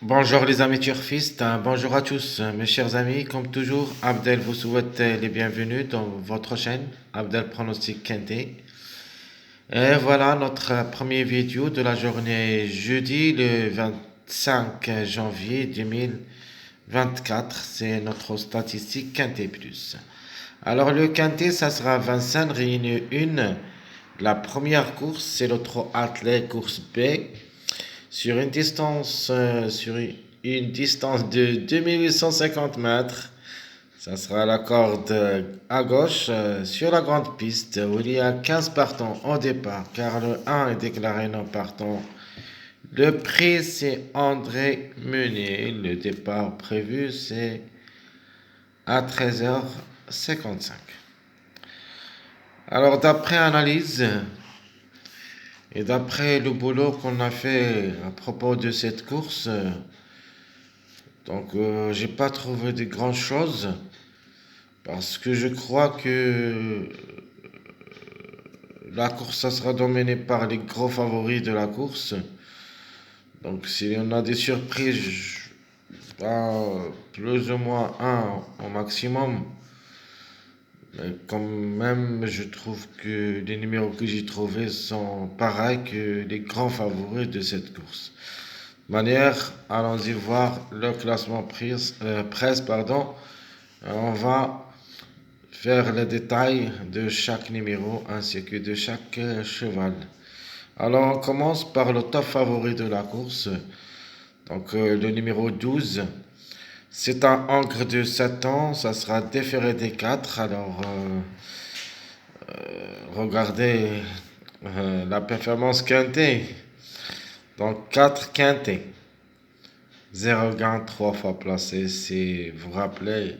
Bonjour les amis turfistes, bonjour à tous mes chers amis, comme toujours Abdel vous souhaite les bienvenus dans votre chaîne Abdel Pronostic Quintet. Et voilà notre première vidéo de la journée jeudi le 25 janvier 2024, c'est notre statistique Quintet Plus. Alors le Quintet ça sera Vincennes réunion 1, la première course c'est le trot attelé course B. Sur une distance de 2850 mètres, ça sera la corde à gauche sur la grande piste où il y a 15 partants au départ car le 1 est déclaré non partant. Le prix c'est André Meunier. Le départ prévu c'est à 13h55. Alors d'après analyse et d'après le boulot qu'on a fait à propos de cette course, j'ai pas trouvé de grandes choses parce que je crois que la course ça sera dominée par les gros favoris de la course. Donc s'il y en a des surprises, plus ou moins un au maximum. Mais quand même, je trouve que les numéros que j'ai trouvés sont pareils que les grands favoris de cette course. Manière, allons-y voir le classement presse, pardon. On va faire le détail de chaque numéro ainsi que de chaque cheval. Alors on commence par le top favori de la course. Le numéro 12. C'est un encre de 7 ans, ça sera déféré des 4. Regardez la performance quintée. Donc 4 quintés. 0 gain, 3 fois placé. Si vous vous rappelez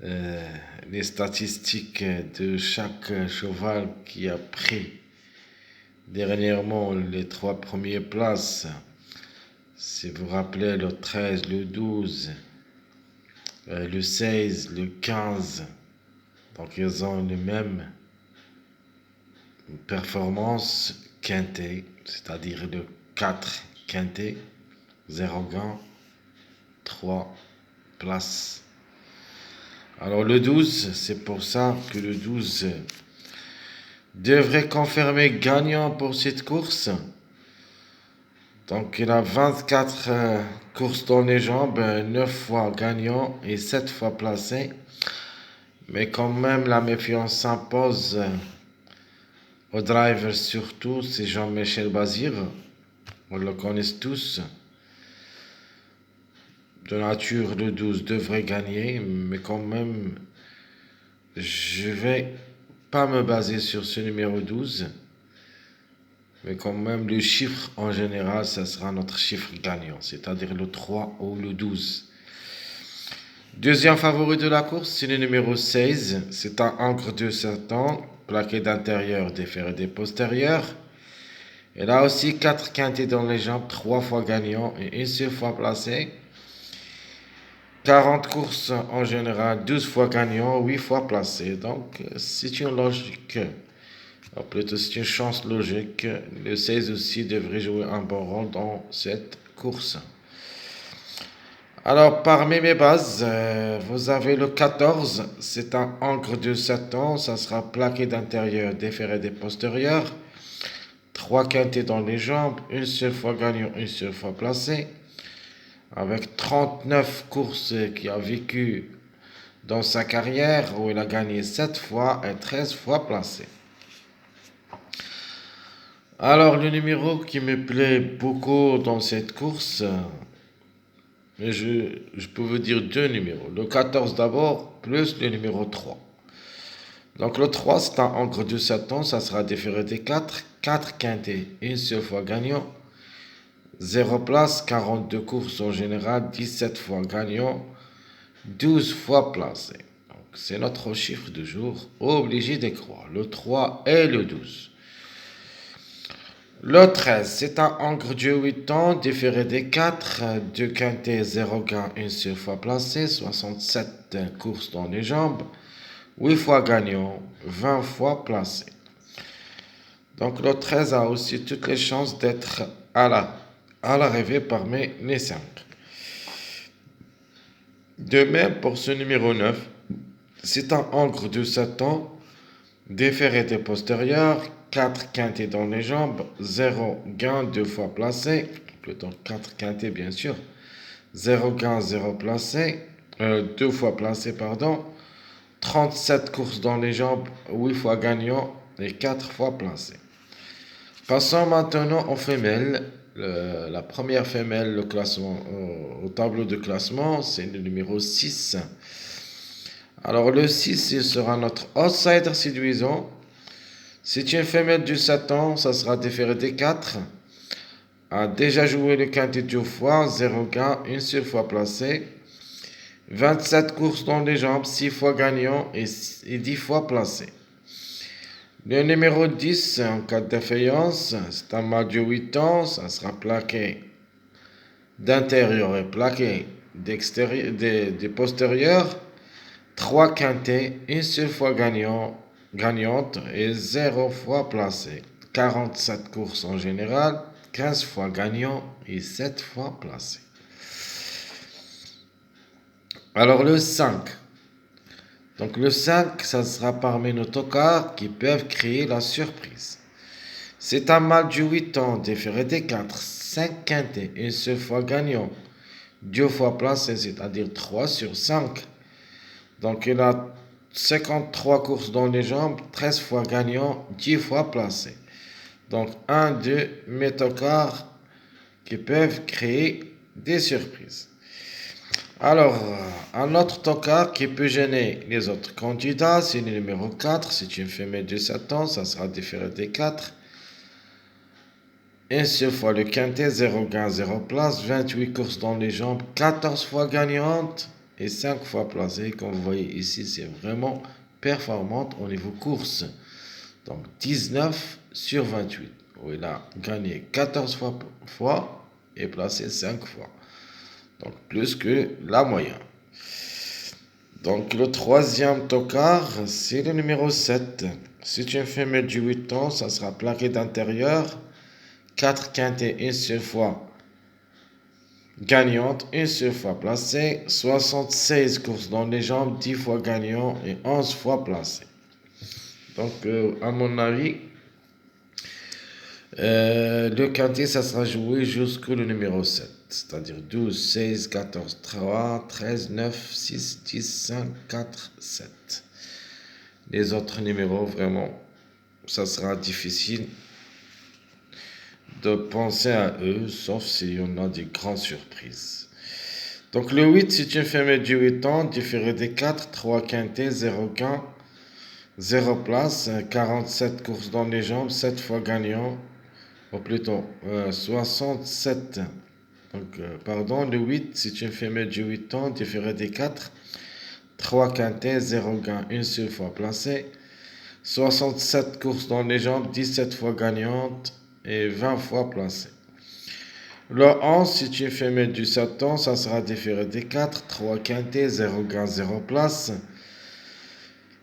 les statistiques de chaque cheval qui a pris dernièrement les 3 premières places. Si vous vous rappelez le 13, le 12, le 16, le 15. Donc ils ont les mêmes performances quintées, c'est-à-dire le 4 quinté, 0 gain, 3 places. Alors le 12, c'est pour ça que le 12 devrait confirmer gagnant pour cette course. Donc il a 24 courses dans les jambes, 9 fois gagnant et 7 fois placé. Mais quand même la méfiance s'impose au driver surtout, c'est Jean-Michel Bazir. On le connaît tous. De nature, le 12 devrait gagner, mais quand même, je vais pas me baser sur ce numéro 12. Mais quand même, le chiffre en général, ça sera notre chiffre gagnant, c'est-à-dire le 3 ou le 12. Deuxième favori de la course, c'est le numéro 16. C'est un encre de 7 ans, plaqué d'intérieur, déféré des postérieurs. Il a aussi 4 quintés dans les jambes, 3 fois gagnant et une seule fois placé. 40 courses en général, 12 fois gagnant, 8 fois placé. Donc, c'est une logique. Plutôt, c'est une chance logique. Le 16 aussi devrait jouer un bon rôle dans cette course. Alors, parmi mes bases, vous avez le 14. C'est un encre de 7 ans. Ça sera plaqué d'intérieur, déféré des postérieurs. 3 quintés dans les jambes, une seule fois gagnant, une seule fois placé. Avec 39 courses qu'il a vécues dans sa carrière, où il a gagné 7 fois et 13 fois placé. Alors, le numéro qui me plaît beaucoup dans cette course, mais je peux vous dire deux numéros. Le 14 d'abord, plus le numéro 3. Donc, le 3, c'est un encre de 7 ans, ça sera déféré des 4. 4 quintés, une seule fois gagnant. 0 place, 42 courses en général, 17 fois gagnant, 12 fois placé. Donc, c'est notre chiffre de jour, obligé de croire. Le 3 et le 12. Le 13, c'est un encre de 8 ans, déféré des 4, 2 quintés, 0 gain, une seule fois placé, 67 courses dans les jambes, 8 fois gagnant, 20 fois placé. Donc le 13 a aussi toutes les chances d'être à à l'arrivée parmi les 5. De même pour ce numéro 9, c'est un encre de 7 ans, déféré des postérieurs, 4 quintés dans les jambes, 0 gain 2 fois placé, plutôt 4 quintés bien sûr, 0 gain 0 placé, 2 fois placé pardon, 37 courses dans les jambes, 8 fois gagnant et 4 fois placé. Passons maintenant aux femelles. La première femelle le classement, au tableau de classement, c'est le numéro 6. Alors le 6, il sera notre outsider séduisant. C'est une femelle du 7 ans, ça sera déféré des 4. A déjà joué le quintet 2 fois, 0 gain, une seule fois placé. 27 courses dans les jambes, 6 fois gagnant et 10 fois placé. Le numéro 10, en cas de défaillance, c'est un mâle de 8 ans, ça sera plaqué d'intérieur et plaqué d'extérieur, des postérieurs. 3 quintés, une seule fois gagnante et 0 fois placé. 47 courses en général, 15 fois gagnant et 7 fois placé. Alors le 5. Donc le 5, ça sera parmi nos tocards qui peuvent créer la surprise. C'est un mâle de 8 ans, déféré des 4, 5 quintés, une seule fois gagnant, 2 fois placé, c'est-à-dire 3 sur 5. Donc il a 53 courses dans les jambes, 13 fois gagnant, 10 fois placé. Donc un de mes tocards qui peuvent créer des surprises. Alors, un autre tocard qui peut gêner les autres candidats, c'est le numéro 4. C'est une femelle de 7 ans, ça sera différé des 4. Une seule fois le quintet, 0 gain, 0 place, 28 courses dans les jambes, 14 fois gagnante et 5 fois placée. Comme vous voyez ici, c'est vraiment performante au niveau course. Donc 19 sur 28, où il a gagné 14 fois et placé 5 fois. Donc plus que la moyenne. Donc le troisième tocard, c'est le numéro 7. C'est une femelle de 8 ans, ça sera plaqué d'intérieur. 4 quintés, une seule fois gagnante, une seule fois placée. 76 courses dans les jambes, 10 fois gagnant et 11 fois placé. Donc à mon avis, le quintet, ça sera joué jusqu'au numéro 7. C'est-à-dire 12, 16, 14, 3, 13, 9, 6, 10, 5, 4, 7. Les autres numéros, vraiment, ça sera difficile de penser à eux, sauf s'il y en a des grandes surprises. Donc le 8, c'est une femelle de 8 ans, différé des 4, 3 quintés, 0 gain, 0 place, 47 courses dans les jambes, 7 fois gagnant, ou plutôt 67. Donc, le 8, c'est une femelle de 8 ans, différée des 4, 3 quintés, 0 gain, une seule fois placée, 67 courses dans les jambes, 17 fois gagnante et 20 fois placée. Le 11, c'est une femelle du 7 ans, ça sera différé des 4, 3 quintés, 0 gain, 0 place,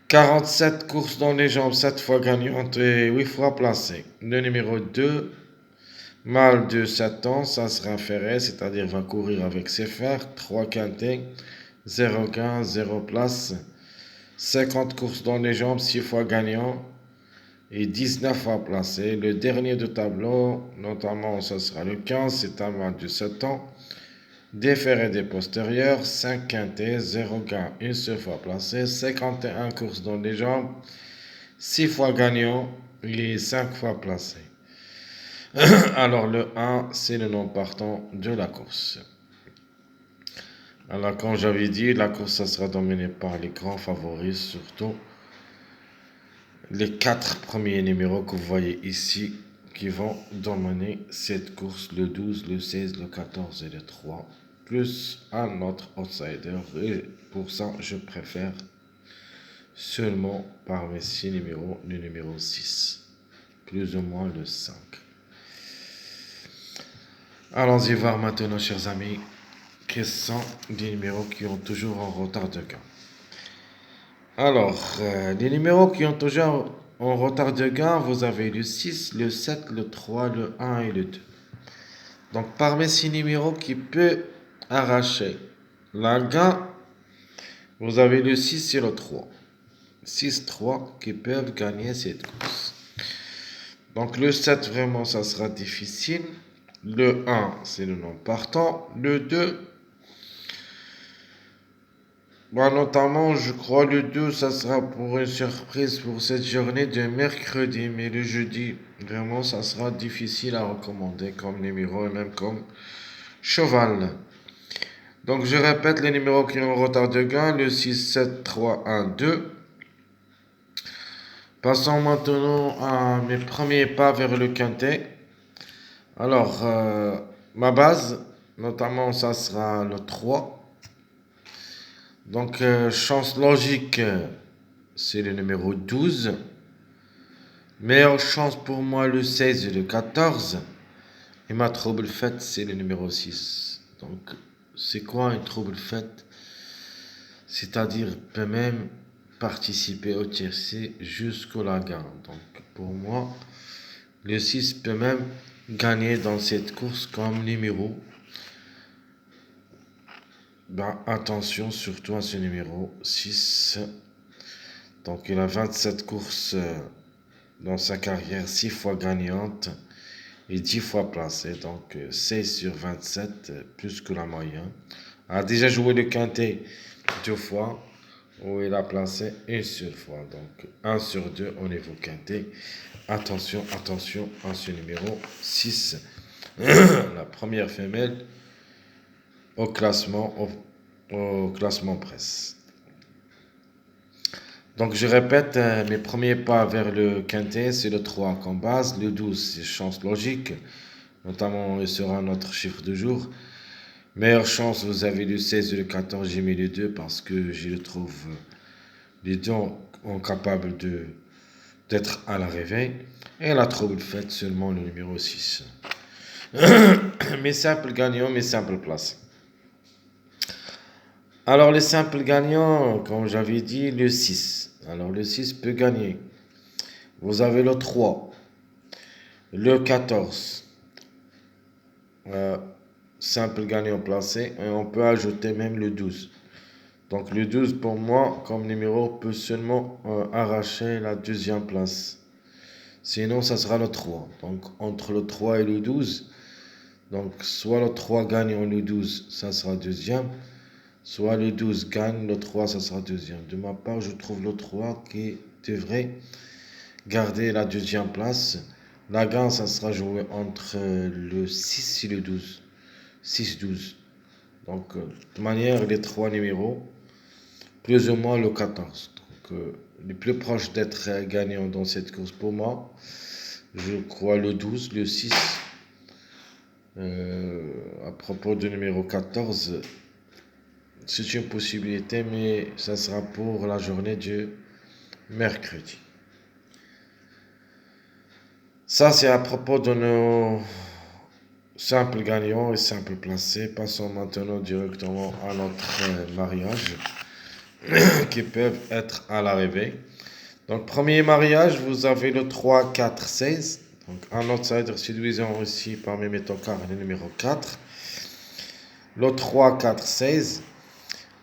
47 courses dans les jambes, 7 fois gagnante et 8 fois placée. Le numéro 2, mâle de 7 ans, ça sera ferré, c'est-à-dire va courir avec ses fers, 3 quintés, 0 gain, 0 place, 50 courses dans les jambes, 6 fois gagnant et 19 fois placé. Le dernier de tableau, notamment, ça sera le 15, c'est un mâle de 7 ans, déféré des postérieurs, 5 quintés, 0 gain, une seule fois placé, 51 courses dans les jambes, 6 fois gagnant et 5 fois placé. Alors le 1, c'est le nom partant de la course. Alors comme j'avais dit, la course ça sera dominée par les grands favoris, surtout les 4 premiers numéros que vous voyez ici qui vont dominer cette course, le 12, le 16, le 14 et le 3, plus un autre outsider. Et pour ça, je préfère seulement parmi ces numéros, le numéro 6, plus ou moins le 5. Allons-y voir maintenant, chers amis, quels sont les numéros qui ont toujours en retard de gain. Alors, les numéros qui ont toujours en retard de gain, vous avez le 6, le 7, le 3, le 1 et le 2. Donc parmi ces numéros qui peut arracher la gain, vous avez le 6 et le 3. 6-3 qui peuvent gagner cette course. Donc le 7 vraiment ça sera difficile. Le 1 c'est le non partant. Le 2, bah, notamment je crois le 2 ça sera pour une surprise pour cette journée de mercredi. Mais le jeudi vraiment ça sera difficile à recommander comme numéro et même comme cheval. Donc je répète les numéros qui ont retard de gain. Le 6, 7, 3, 1, 2. Passons maintenant à mes premiers pas vers le quintet. Alors, ma base, notamment, ça sera le 3. Donc, chance logique, c'est le numéro 12. Meilleure chance pour moi, le 16 et le 14. Et ma trouble faite, c'est le numéro 6. Donc, c'est quoi une trouble faite? C'est-à-dire, peut même participer au tiercé jusqu'au la gagne. Donc, pour moi, le 6 peut même gagner dans cette course comme numéro. Ben, attention surtout à ce numéro 6. Donc il a 27 courses dans sa carrière, 6 fois gagnante et 10 fois placée. Donc 16 sur 27, plus que la moyenne. A déjà joué le quintet 2 fois, où il a placé une seule fois. Donc 1 sur 2 au niveau quintet. Attention, attention à ce numéro 6. La première femelle au classement presse. Donc je répète, mes premiers pas vers le quintet, c'est le 3 comme base, le 12 c'est chance logique, notamment il sera notre chiffre de jour. Meilleure chance, vous avez le 16 et le 14, j'ai mis les deux parce que je le trouve les deux capables d'être à la réveil. Et la trouble faite seulement le numéro 6. Mes simples gagnants, mes simples places. Alors les simples gagnants, comme j'avais dit, le 6. Alors le 6 peut gagner. Vous avez le 3, le 14. Simple gagnant placé. Et on peut ajouter même le 12. Donc le 12 pour moi, comme numéro, peut seulement arracher la deuxième place. Sinon, ça sera le 3. Donc entre le 3 et le 12, donc soit le 3 gagne en le 12, ça sera deuxième. Soit le 12 gagne, le 3, ça sera deuxième. De ma part, je trouve le 3 qui devrait garder la deuxième place. La gagne, ça sera joué entre le 6 et le 12. 6-12. Donc, de toute manière, les trois numéros, plus ou moins le 14. Donc, les plus proches d'être gagnants dans cette course pour moi, je crois le 12, le 6. À propos du numéro 14, c'est une possibilité, mais ça sera pour la journée du mercredi. Ça, c'est à propos de nos simples gagnants et simples placés. Passons maintenant directement à notre mariage qui peuvent être à l'arrivée. Donc, premier mariage, vous avez le 3, 4, 16. Donc, un outsider séduisant aussi parmi mes tocards, le numéro 4. Le 3, 4, 16.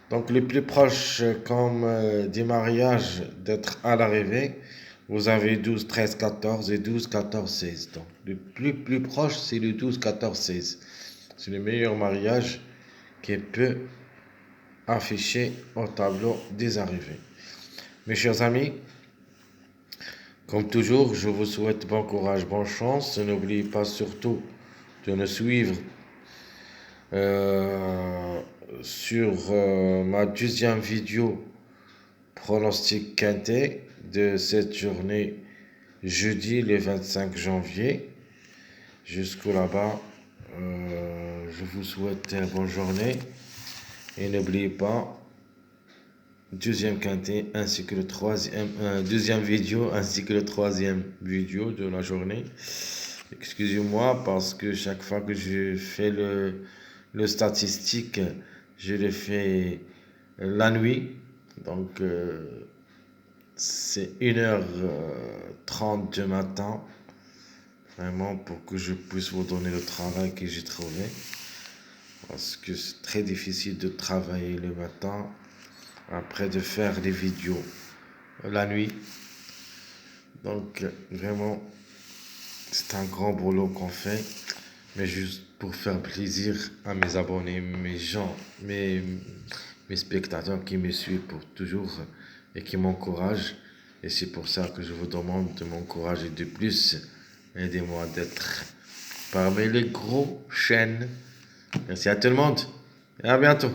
Donc, les plus proches comme des mariages d'être à l'arrivée, vous avez 12, 13, 14 et 12, 14, 16. Donc, le plus proche, c'est le 12, 14, 16. C'est le meilleur mariage qui peut afficher au tableau des arrivées. Mes chers amis, comme toujours, je vous souhaite bon courage, bonne chance. N'oubliez pas surtout de nous suivre sur ma deuxième vidéo pronostic quintet de cette journée jeudi le 25 janvier. Jusqu'au là-bas, je vous souhaite une bonne journée et n'oubliez pas deuxième quintet ainsi que le deuxième vidéo ainsi que le troisième vidéo de la journée. Excusez-moi parce que chaque fois que je fais le statistique, je le fais la nuit. Donc c'est 1h30 du matin. vraiment pour que je puisse vous donner le travail que j'ai trouvé. Parce que c'est très difficile de travailler le matin après de faire des vidéos la nuit. Donc vraiment, c'est un grand boulot qu'on fait, mais juste pour faire plaisir à mes abonnés, mes gens, mes spectateurs qui me suivent pour toujours et qui m'encouragent. Et c'est pour ça que je vous demande de m'encourager de plus. Aidez-moi d'être parmi les gros chaînes. Merci à tout le monde et à bientôt.